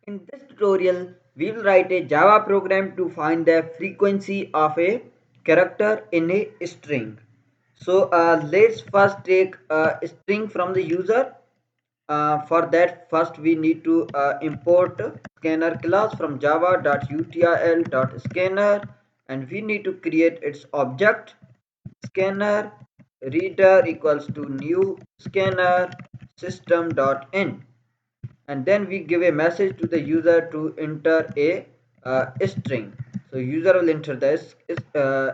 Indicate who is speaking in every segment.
Speaker 1: In this tutorial, we will write a Java program to find the frequency of a character in a string. So let's first take a string from the user. For that, first we need to import scanner class from java.util.scanner, and we need to create its object scanner reader equals to new scanner system.in, and then we give a message to the user to enter a string. So user will enter the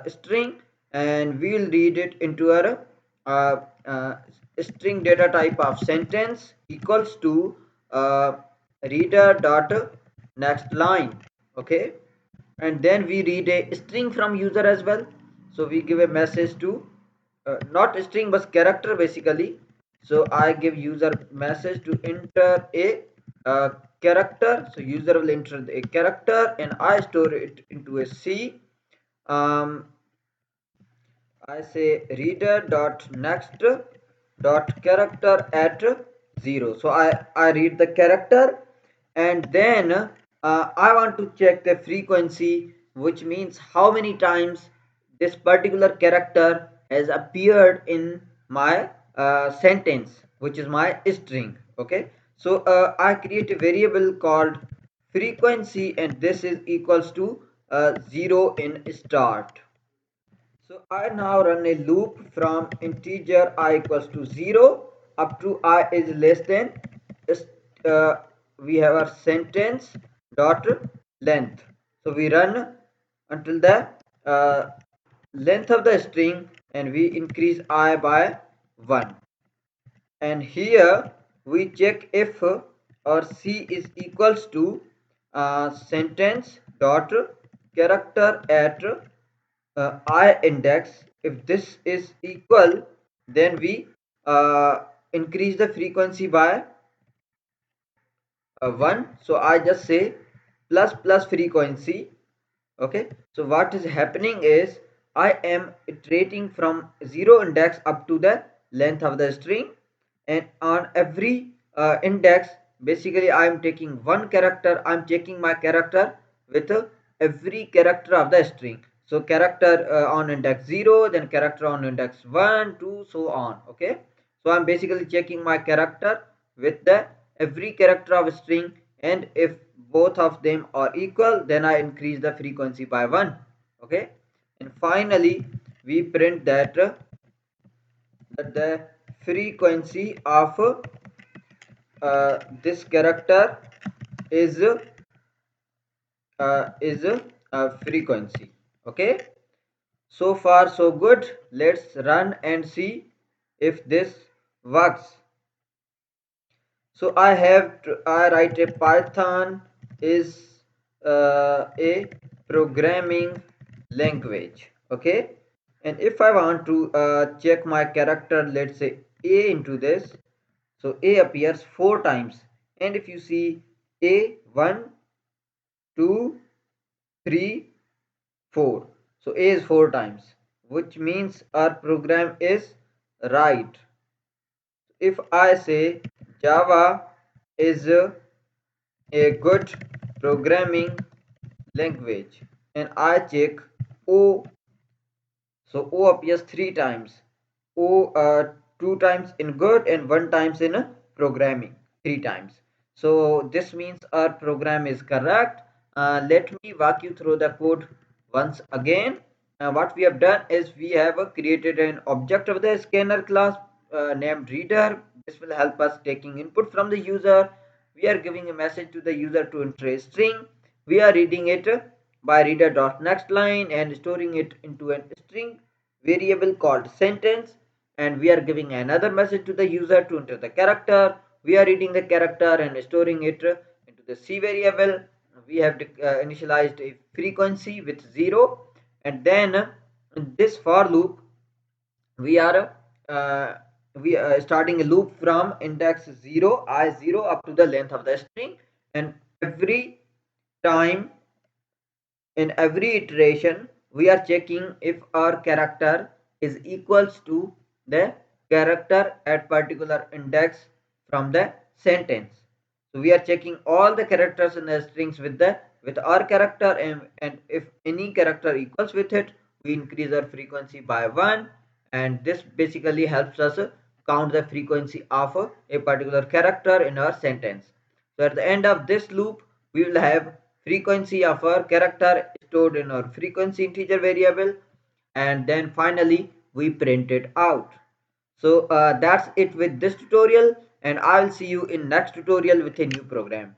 Speaker 1: string, and we will read it into a uh, uh, string data type of sentence equals to uh, reader dot next line. Okay, and then we read a string from user as well. So we give a message to not a string but character basically. So I give user message to enter a uh, character. So user will enter a character and I store it into a C. um, I say reader dot next dot character at 0. So I read the character, and then I want to check the frequency, which means how many times this particular character has appeared in my sentence, which is my string. Okay, so I create a variable called frequency, and this is equals to 0 in start. So I now run a loop from integer I equals to 0 up to I is less than uh, we have our sentence dot length. So we run until the uh, length of the string, and we increase I by 1. And here we check if our C is equals to sentence dot character at I index. If this is equal, then we increase the frequency by 1. So I just say plus plus frequency. Okay, so what is happening is I am iterating from 0 index up to the length of the string, and on every index basically I am taking one character. I am checking my character with every character of the string. So character on index 0, then character on index 1 2 so on. Okay, so I'm basically checking my character with the every character of a string, and if both of them are equal, then I increase the frequency by 1. Okay, and finally we print that the frequency of this character is frequency. Okay, so far so good. Let's run and see if this works. So I write a Python is a programming language. Okay, and if I want to check my character, let's say a into this, so a appears 4 times, and if you see a 1 2 3 4, so a is 4 times, which means our program is right. If I say Java is a good programming language and I check O, so O appears 3 times. O 2 times in good and 1 times in programming 3 times. So this means our program is correct. Let me walk you through the code once again. What we have done is we have created an object of the scanner class named reader. This will help us taking input from the user. We are giving a message to the user to enter a string. We are reading it by reader dot next line and storing it into a string variable called sentence, and we are giving another message to the user to enter the character. We are reading the character and storing it into the C variable. We have initialized a frequency with 0, and then in this for loop we are uh, we are starting a loop from index 0 I 0 up to the length of the string, and every time in every iteration we are checking if our character is equals to the character at particular index from the sentence. So we are checking all the characters in the strings with our character, and if any character equals with it, we increase our frequency by 1, and this basically helps us count the frequency of a particular character in our sentence. So at the end of this loop, we will have frequency of our character stored in our frequency integer variable, and then finally we print it out. So that's it with this tutorial, and I will see you in next tutorial with a new program.